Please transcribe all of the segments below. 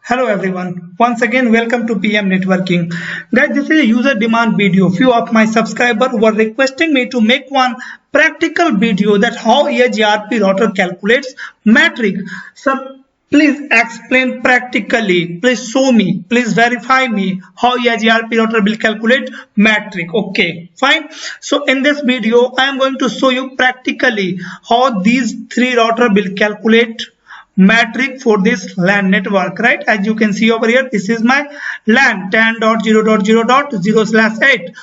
Hello everyone, once again welcome to PM Networking. Guys, this is a user demand video. Few of my subscribers were requesting me to make one practical video that how Eigrp router calculates metric. Sir, please explain practically. Please show me. Please verify me how Eigrp router will calculate metric. Okay, fine. So in this video, I am going to show you practically how these three router will calculate metric for this LAN network, right? As you can see over here, this is my LAN 10.0.0.0/8,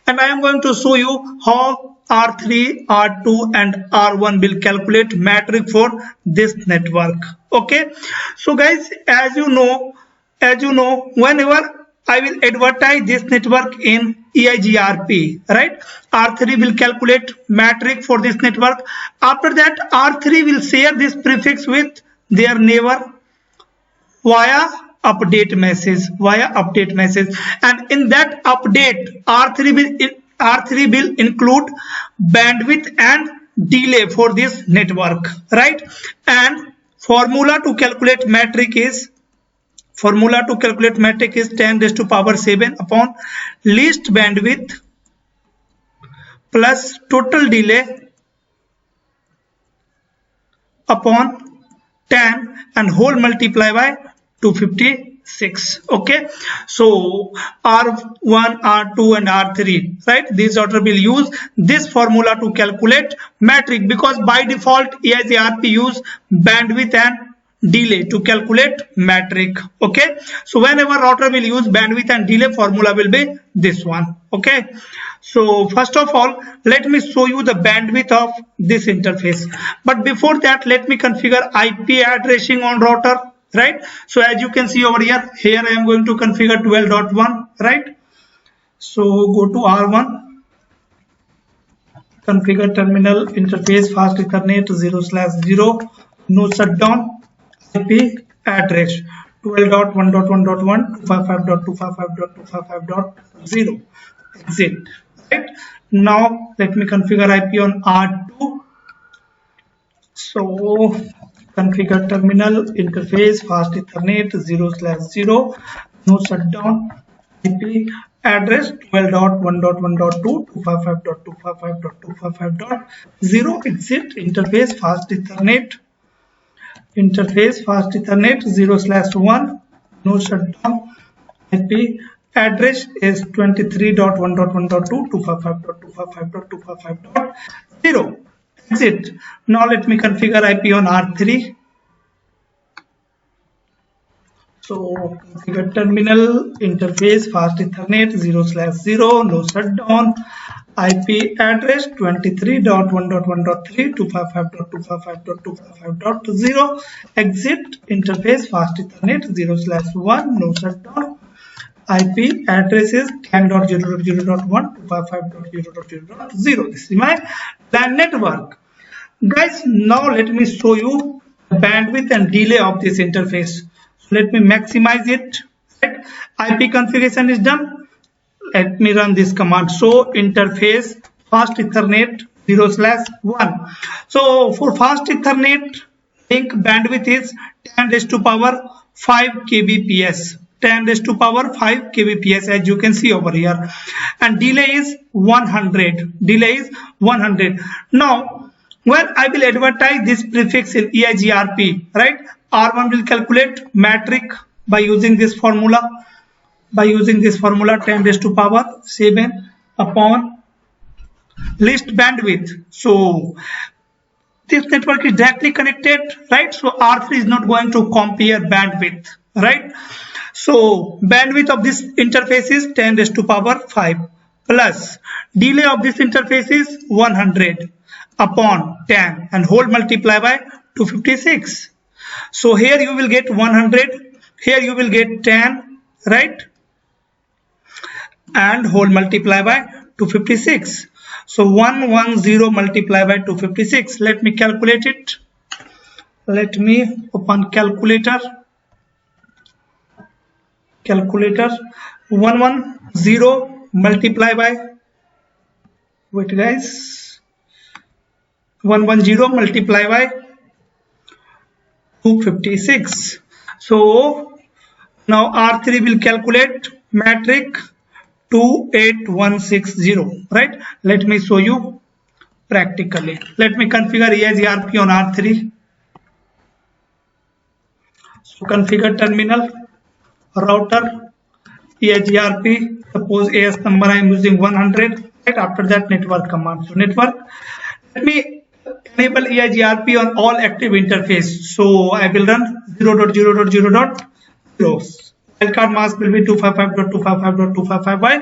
and I am going to show you how R3, R2 and R1 will calculate metric for this network. Okay, so guys, as you know, whenever I will advertise this network in Eigrp, right? R3 will calculate metric for this network. After that, R3 will share this prefix with their neighbor via update message, and in that update R3 will include bandwidth and delay for this network, right? And formula to calculate metric is 10 raised to power 7 upon least bandwidth plus total delay upon 10 and whole multiply by 256. Okay, so R1, R2 and R3, right? This router will use this formula to calculate metric, because by default Eigrp use bandwidth and delay to calculate metric. Okay, so whenever router will use bandwidth and delay, formula will be this one. Okay, so first of all, let me show you the bandwidth of this interface, but before that let me configure IP addressing on router, right? So as you can see over here, I am going to configure 12.1, right? So go to R1, configure terminal interface fast Ethernet 0/0, no shutdown, IP address 12.1.1.1 255.255.255.0, exit. Right now let me configure IP on R2. So configure terminal interface fast Ethernet 0/0, no shutdown, IP address 12.1.1.2 255.255.255.0, exit. Interface fast Ethernet 0/1, no shutdown, IP address is 23.1.1.2 255.255.255.0, exit. Now let me configure IP on R3. So configure terminal interface fast Ethernet 0/0, no shutdown, IP address 23.1.1.3 255.255.255.0, exit. Interface fast Ethernet 0/1, no shutdown, IP address is 10.0.0.1 255.0.0.0. This is my LAN network. Guys, now let me show you the bandwidth and delay of this interface. So let me maximize it. Right? IP configuration is done. Let me run this command. So interface fast Ethernet 0/1. So for fast Ethernet link, bandwidth is 10 raised to power 5 kbps. 10 raised to power 5 kbps, as you can see over here, and delay is 100. Now when I will advertise this prefix in Eigrp, right, R1 will calculate metric by using this formula, 10 raised to power 7 upon least bandwidth. So this network is directly connected, right? So R3 is not going to compare bandwidth, right? So bandwidth of this interface is 10 raised to power 5 plus delay of this interface is 100 upon 10 and whole multiply by 256. So here you will get 100, here you will get 10, right? And whole multiply by 256. So 110 multiply by 256. Let me calculate it. Let me open calculator. 110 multiply by, wait guys, 110 multiply by 256. So Now R3 will calculate metric 28160, right? Let me show you practically. Let me configure Eigrp on R3. So configure terminal, router, Eigrp. Suppose AS number I am using 100. Right after that, network command. So network. Let me enable Eigrp on all active interface. So I will run 0.0.0.0. Wildcard mask will be 255.255.255 by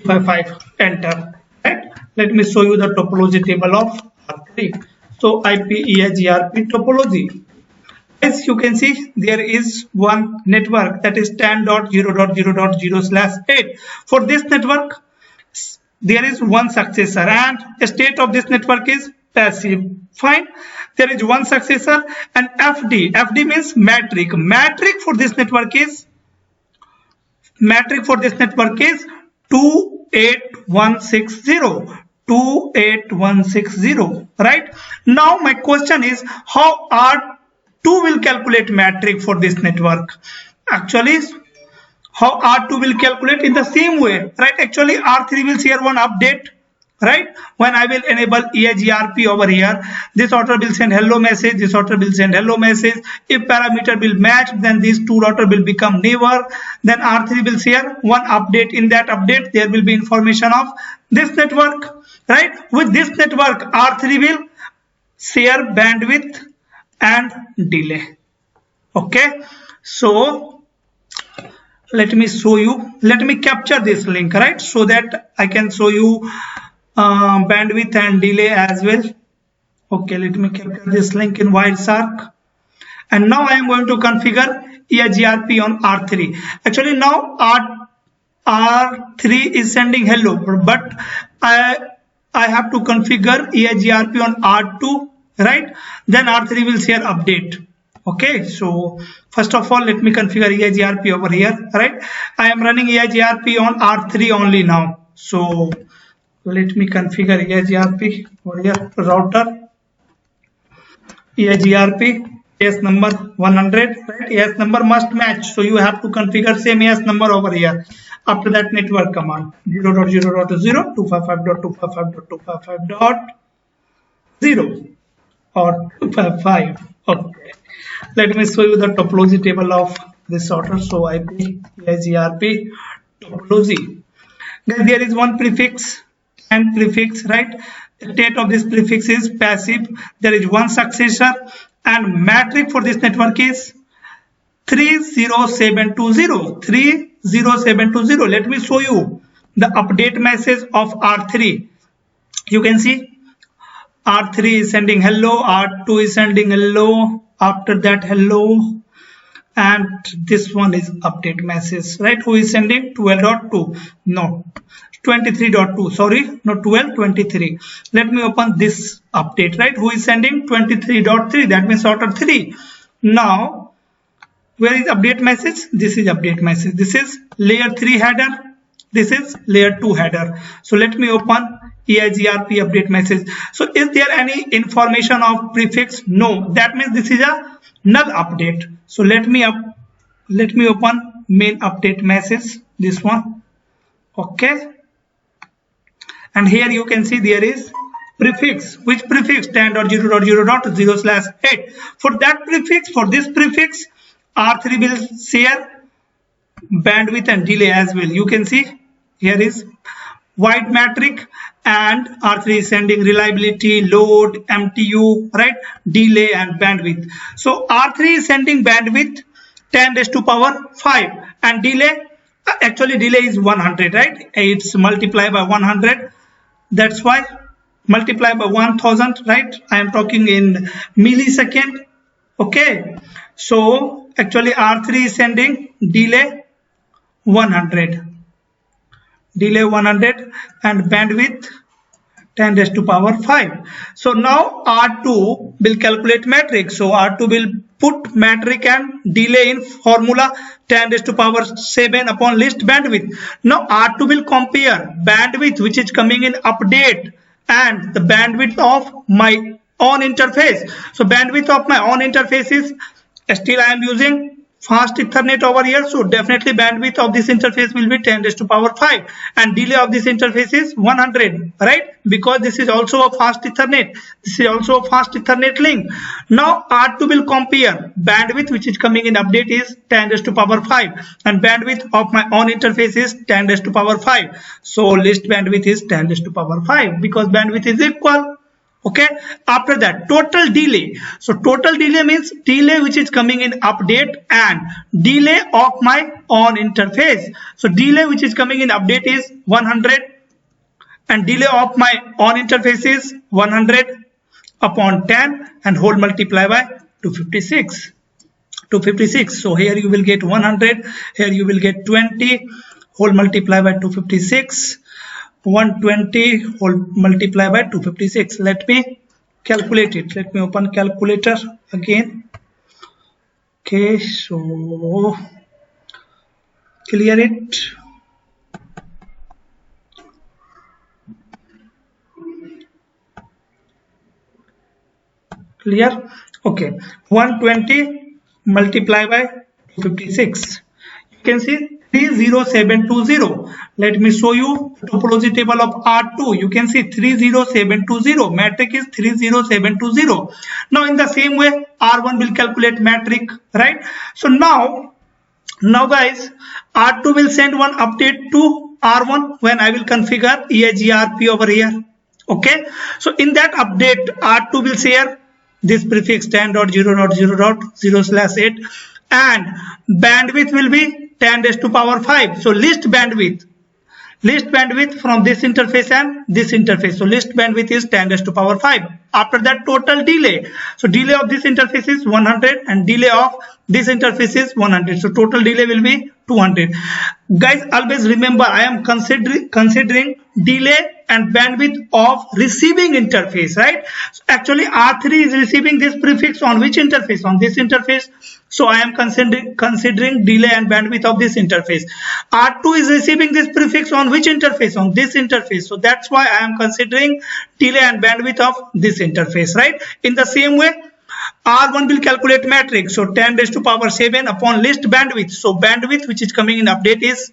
255. Enter. Right. Let me show you the topology table of R3. So IP Eigrp topology. As you can see, there is one network, that is 10.0.0.0/8. For this network, there is one successor and the state of this network is passive. Fine. There is one successor and FD. FD means metric. Metric for this network is 28160. 28160. Right. Now my question is, how R2 will calculate metric for this network? Actually, how R2 will calculate in the same way, right? Actually, R3 will share one update, right? When I will enable Eigrp over here, this router will send hello message, this router will send hello message. If parameter will match, then these two router will become neighbor. Then R3 will share one update. In that update, there will be information of this network, right? With this network, R3 will share bandwidth and delay. Okay, so let me show you, let me capture this link, right, so that I can show you bandwidth and delay as well. Okay, let me capture this link in Wireshark, and now I am going to configure Eigrp on R3. Actually now R3 is sending hello, but I have to configure Eigrp on R2, right? Then R3 will share update. Okay, so first of all, let me configure Eigrp over here, right? I am running Eigrp on R3 only now. So let me configure Eigrp over here. Router, Eigrp, AS number 100, right? AS number must match, so you have to configure same AS number over here. After that, network command 0.0.0 255.255.255.0 or 255. Okay, let me show you the topology table of this router. So IP Eigrp topology. Then there is one prefix and prefix, right? The state of this prefix is passive. There is one successor and metric for this network is 30720. 30720. Let me show you the update message of R3. You can see R3 is sending hello, R2 is sending hello, after that hello, and this one is update message, right? Who is sending 12.2? No, 23.2, sorry, no, 12.23. Let me open this update, right? Who is sending 23.3? That means router 3. Now, where is update message? This is update message. This is layer 3 header. This is layer 2 header. So let me open Eigrp update message. So is there any information of prefix? No. That means this is a null update. So let me open main update message. This one. Okay. And here you can see there is prefix. Which prefix? 10.0.0.0/8. For that prefix, for this prefix, R3 will share bandwidth and delay as well. You can see here is wide metric and R3 is sending reliability, load, MTU, right, delay and bandwidth. So R3 is sending bandwidth 10⁵ and delay, actually delay is 100, right? It's multiplied by 100. That's why multiply by 1000, right? I am talking in millisecond. Okay, so actually R3 is sending delay 100, and bandwidth 10⁵. So now R2 will calculate metric. So R2 will put metric and delay in formula 10⁵ upon list bandwidth. Now R2 will compare bandwidth which is coming in update and the bandwidth of my own interface. So bandwidth of my own interface is still I am using fast Ethernet over here, so definitely bandwidth of this interface will be 10 raised to power 5 and delay of this interface is 100, right? Because this is also a fast Ethernet. This is also a fast Ethernet link. Now R2 will compare bandwidth which is coming in update is 10 raised to power 5 and bandwidth of my on interface is 10 raised to power 5. So list bandwidth is 10 raised to power 5 because bandwidth is equal. Okay, after that total delay. So total delay means delay which is coming in update and delay of my on interface. So delay which is coming in update is 100 and delay of my on interface is 100 upon 10 and whole multiply by 256. 256. So here you will get 100, here you will get 20, whole multiply by 256. 120 whole multiply by 256. Let me calculate it. Let me open calculator again. Okay, so clear it. Clear? Okay, 120 multiply by 256. You can see 30720. Let me show you topology table of R2. You can see 30720. Metric is 30720. Now in the same way R1 will calculate metric, right? So now guys, R2 will send one update to R1 when I will configure Eigrp over here. Okay, so in that update R2 will share this prefix 10.0.0.0/8 and bandwidth will be 10 raised to power 5. So list bandwidth from this interface and this interface. So list bandwidth is 10 raised to power 5. After that total delay. So delay of this interface is 100 and delay of this interface is 100. So total delay will be 200. Guys, always remember I am considering delay and bandwidth of receiving interface, right? So actually R3 is receiving this prefix on which interface? On this interface. So I am considering delay and bandwidth of this interface. R2 is receiving this prefix on which interface? On this interface. So that's why I am considering delay and bandwidth of this interface, right? In the same way R1 will calculate metric. So 10 raised to power 7 upon list bandwidth. So bandwidth which is coming in update is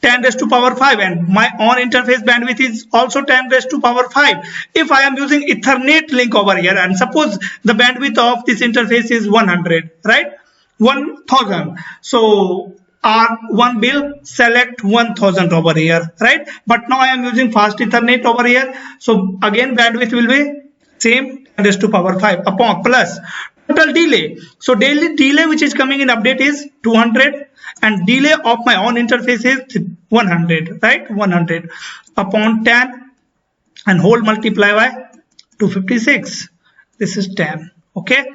10 raised to power 5 and my on interface bandwidth is also 10 raised to power 5. If I am using Ethernet link over here and suppose the bandwidth of this interface is 100, right? 1000. So R1 will select 1000 over here, right? But now I am using fast Ethernet over here. So again bandwidth will be same 10 raised to power 5 upon plus total delay. So daily delay which is coming in update is 200 and delay of my on interface is 100, right? 100 upon 10 and whole multiply by 256. This is 10. Okay,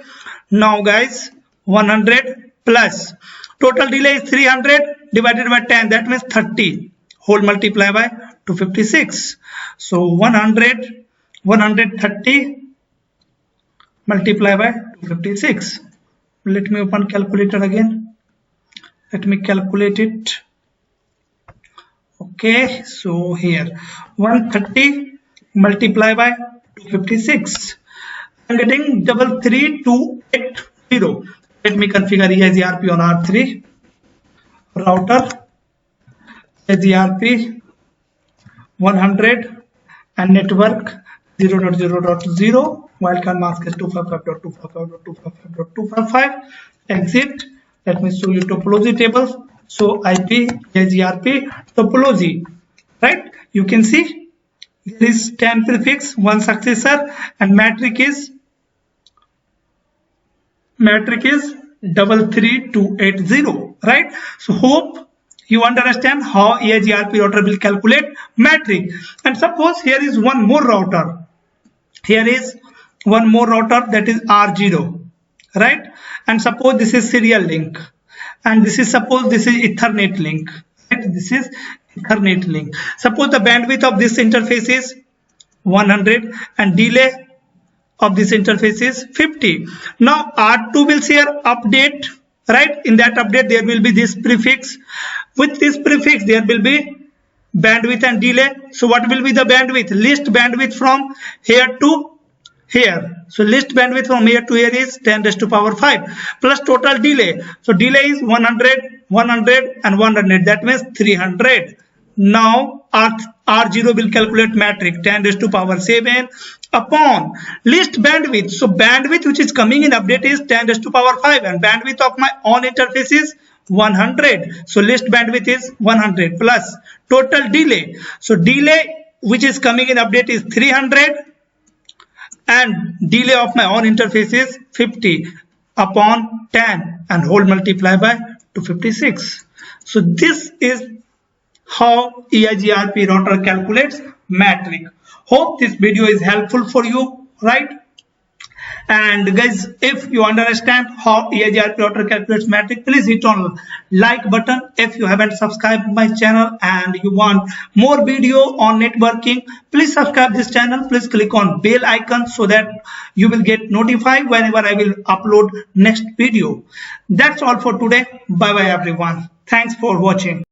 now guys 100 plus total delay is 300 divided by 10, that means 30, whole multiply by 256. So 130 multiply by 256. Let me open calculator again. Let me calculate it. Okay, so here 130 multiply by 256. I'm getting 33280. Let me configure Eigrp on R3 router. Eigrp 100 and network 0.0.0. Wildcard mask is 255.255.255.255. Exit. Let me show you topology table. So IP Eigrp topology, right? You can see there is 10 prefix, one successor, and metric is 33280, right? So hope you understand how Eigrp router will calculate metric. And suppose here is one more router. Here is one more router, that is R0, right? And suppose this is serial link, and this is suppose this is Ethernet link, right? This is Ethernet link. Suppose the bandwidth of this interface is 100 and delay of this interface is 50. Now R2 will share update, right? In that update there will be this prefix. With this prefix there will be bandwidth and delay. So what will be the bandwidth? List bandwidth from here to here. So least bandwidth from here to here is 10 raised to power 5 plus total delay. So delay is 100, 100 and 100. That means 300. Now R0 will calculate metric 10 raised to power 7 upon least bandwidth. So bandwidth which is coming in update is 10 raised to power 5 and bandwidth of my on interface is 100. So least bandwidth is 100 plus total delay. So delay which is coming in update is 300 and delay of my on interface is 50 upon 10 and whole multiply by 256. So this is how Eigrp router calculates metric. Hope this video is helpful for you, right? And guys, if you understand how Eigrp router calculates metric, please hit on like button. If you haven't subscribed my channel and you want more video on networking, please subscribe this channel. Please click on bell icon so that you will get notified whenever I will upload next video. That's all for today. Bye bye everyone. Thanks for watching.